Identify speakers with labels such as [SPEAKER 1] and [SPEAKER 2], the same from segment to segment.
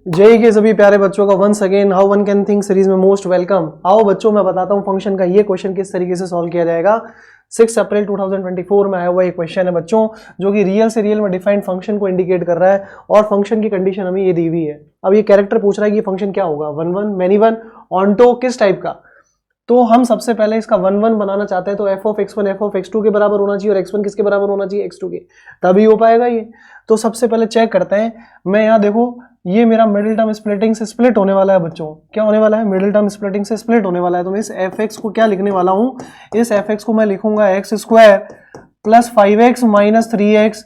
[SPEAKER 1] JEE के सभी प्यारे बच्चों का once again how one can think series में मोस्ट वेलकम। आओ बच्चों, मैं बताता हूं फंक्शन का ये क्वेश्चन किस तरीके से सॉल्व किया जाएगा। 6 अप्रैल 2024 में आया हुआ एक क्वेश्चन है बच्चों, जो कि रियल से रियल में डिफाइंड फंक्शन को इंडिकेट कर रहा है और फंक्शन की कंडीशन हमें ये दी हुई है। अब ये कैरेक्टर पूछ रहा है कि फंक्शन क्या होगा, one one, many one, onto, किस टाइप का। तो हम सबसे पहले इसका वन वन बनाना चाहते हैं, तो f of x one f of x two के बराबर होना चाहिए और एक्स वन किसके बराबर होना चाहिए, एक्स टू के, तभी हो पाएगा ये। तो सबसे पहले चेक करते हैं। मैं यहाँ देखो, ये मेरा मिडिल टर्म स्प्लिटिंग से स्प्लिट होने वाला है बच्चों। क्या होने वाला है? मिडिल टर्म स्प्लिटिंग से स्प्लिट होने वाला है। तो मैं इस एफ एक्स को क्या लिखने वाला हूँ, इस एफ एक्स को मैं लिखूंगा x square plus 5x minus 3x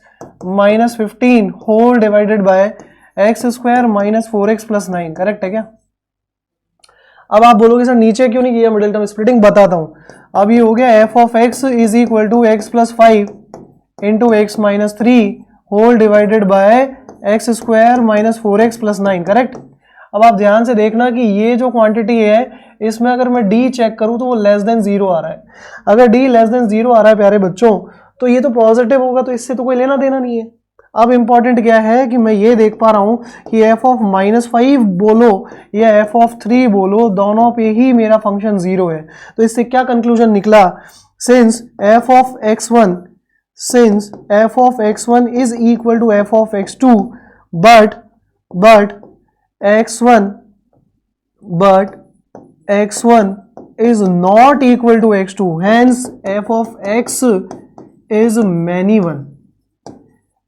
[SPEAKER 1] minus 15 whole divided by x square minus 4x plus 9। Correct है क्या? अब आप बोलोगे सर नीचे क्यों नहीं किया मिडिल टर्म स्प्लिटिंग, बताता हूं। अब ये हो गया f of x is equal to x plus 5 into x minus 3 whole divided by x square minus 4x plus 9। Correct. अब आप ध्यान से देखना कि ये जो क्वांटिटी है, इसमें अगर मैं d चेक करूं तो वो लेस देन 0 आ रहा है। अगर d लेस देन 0 आ रहा है प्यारे बच्चों, तो ये तो पॉजिटिव होगा, तो इससे तो कोई लेना देना नहीं है। अब इंपॉर्टेंट क्या है कि मैं ये देख पा रहा हूं कि एफ ऑफ माइनस 5 बोलो या एफ ऑफ 3 बोलो, दोनों पे ही मेरा फंक्शन 0 है। तो इससे क्या कंक्लूजन निकला, since F of x1 is equal to f of x2 but x1 is not equal to x2, hence f of x is many one।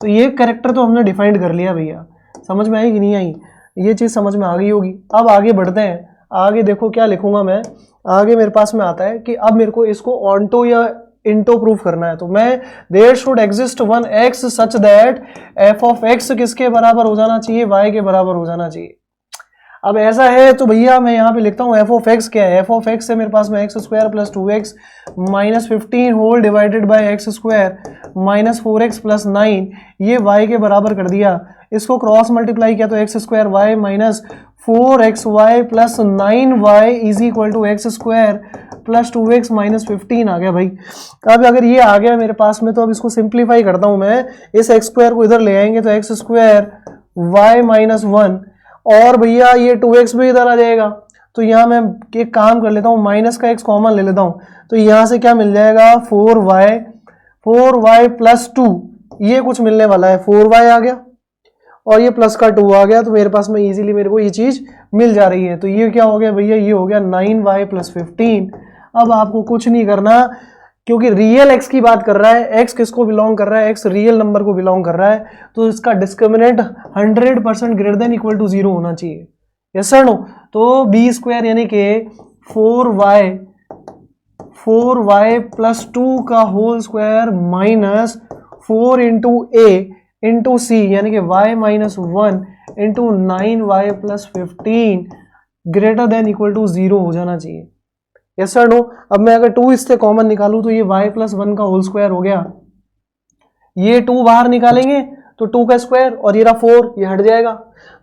[SPEAKER 1] तो ये कैरेक्टर तो हमने डिफाइंड कर लिया भैया। समझ में आई कि नहीं आई? ये चीज समझ में आ गई होगी। अब आगे बढ़ते हैं। आगे देखो क्या लिखूंगा मैं। आगे मेरे पास में आता है कि अब मेरे को इसको ऑन्टो या इंटो प्रूफ करना है। तो मैं there should exist one x such that f of x किसके बराबर हो जाना चाहिए, वाई के बराबर हो जाना चाहिए। अब ऐसा है तो भैया मैं यहाँ पे लिखता हूँ एफ ऑफ एक्स क्या है। एफ ऑफ एक्स है मेरे पास में x square plus 2x minus 15 whole divided by x square minus 4x plus 9, ये y के बराबर कर दिया। इसको क्रॉस मल्टीप्लाई किया तो x square y minus 4xy plus 9y is equal to x square plus 2x minus 15 आ गया भाई। अब अगर ये आ गया मेरे पास में, तो अब इसको सिंप्लीफाई करता हूं मैं। इस एक्स स्क्वायर को इधर ले आएंगे तो एक्स स्क्वायर वाई माइनस 1, और भैया ये 2x भी इधर आ जाएगा। तो यहाँ मैं एक काम कर लेता हूँ, माइनस का x कॉमन ले लेता हूँ। तो यहाँ से क्या मिल जाएगा, 4y प्लस 2, ये कुछ मिलने वाला है, 4y आ गया और ये प्लस का 2 आ गया। तो मेरे पास में इजीली मेरे को ये चीज मिल जा रही है। तो ये क्या हो गया भैया, ये हो गया 9y प्लस 15। अब आपको कुछ नहीं करना, क्योंकि रियल x की बात कर रहा है। x किसको बिलोंग कर रहा है, x रियल नंबर को बिलोंग कर रहा है। तो इसका discriminant 100% greater than equal to 0 होना चाहिए। Yes sir no? तो बी स्क्वायर यानी कि 4y प्लस 2 का whole square minus 4 into A into C यानी कि y minus 1 into 9y plus 15 greater than equal to 0 हो जाना चाहिए। Yes sir no? अब मैं अगर 2 इससे कॉमन निकालूं तो ये y प्लस 1 का होल स्क्वायर हो गया। ये 2 बाहर निकालेंगे तो 2 का स्क्वायर और ये रहा 4, ये हट जाएगा।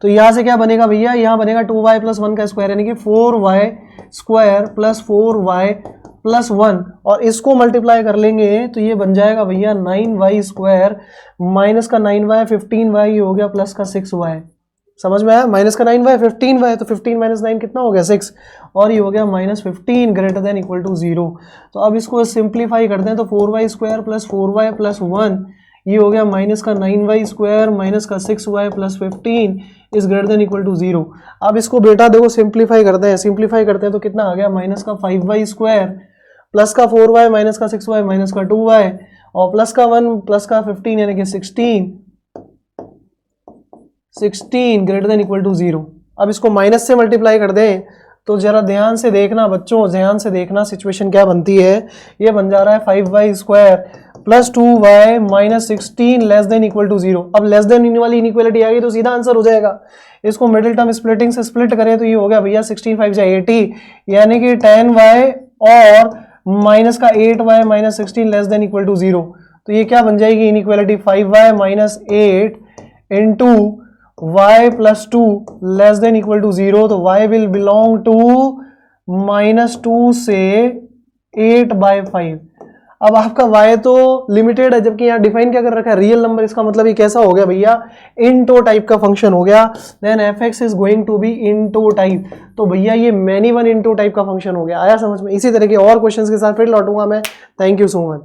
[SPEAKER 1] तो यहां से क्या बनेगा भैया, यहां बनेगा 2y प्लस 1 का स्क्वायर यानी कि 4y square plus 4y plus 1, और इसको मल्टीप्लाई कर लेंगे तो ये बन जाएगा भैया 9y स्क्वायर माइनस का 9y 15y हो गया प्लस का 6y। समझ में आया? माइनस का 9y 15y, तो 15 माइनस 9 कितना हो गया, 6, और ये हो गया minus 15 greater than equal to 0। तो अब इसको सिंप्लीफाई करते हैं तो 4y square plus 4y plus 1, ये हो गया माइनस का 9y स्क्वायर माइनस का 6y plus 15 is greater than equal to 0। अब इसको बेटा देखो सिंप्लीफाई करते हैं तो कितना आ गया, माइनस का 5y स्क्वायर प्लस का 4y माइनस का 6y माइनस का 2y और प्लस का 1 प्लस का 15 यानी कि 16 ग्रेटर देन इक्वल टू 0। अब इसको माइनस से मल्टीप्लाई कर दें तो जरा ध्यान से देखना बच्चों, ध्यान से देखना सिचुएशन क्या बनती है। ये बन जा रहा है 5y square plus 2y minus 16 less than equal to 0। अब लेस देन वाली इनइक्वालिटी आ गई तो सीधा आंसर हो जाएगा। इसको मिडिल टर्म स्प्लिटिंग से स्प्लिट करें तो ये हो गया भैया 16 5 80 यानी कि 10y और माइनस का 8y minus 16 less than equal to 0। तो ये क्या बन जाएगी inequality, 5y minus 8 into y plus 2 less than equal to 0। तो y विल बिलोंग टू -2 से 8/5। अब आपका y तो लिमिटेड है, जबकि यहाँ डिफाइन क्या कर रखा है, रियल नंबर। इसका मतलब ये कैसा हो गया भैया, इनटो टाइप का फंक्शन हो गया। Then fx is going to be into type, तो भैया ये मैनी वन इनटो टाइप का फंक्शन हो गया। आया समझ में? इसी तरह के और क्वेश्चंस के साथ फिर लौटूंगा मैं। Thank you so much.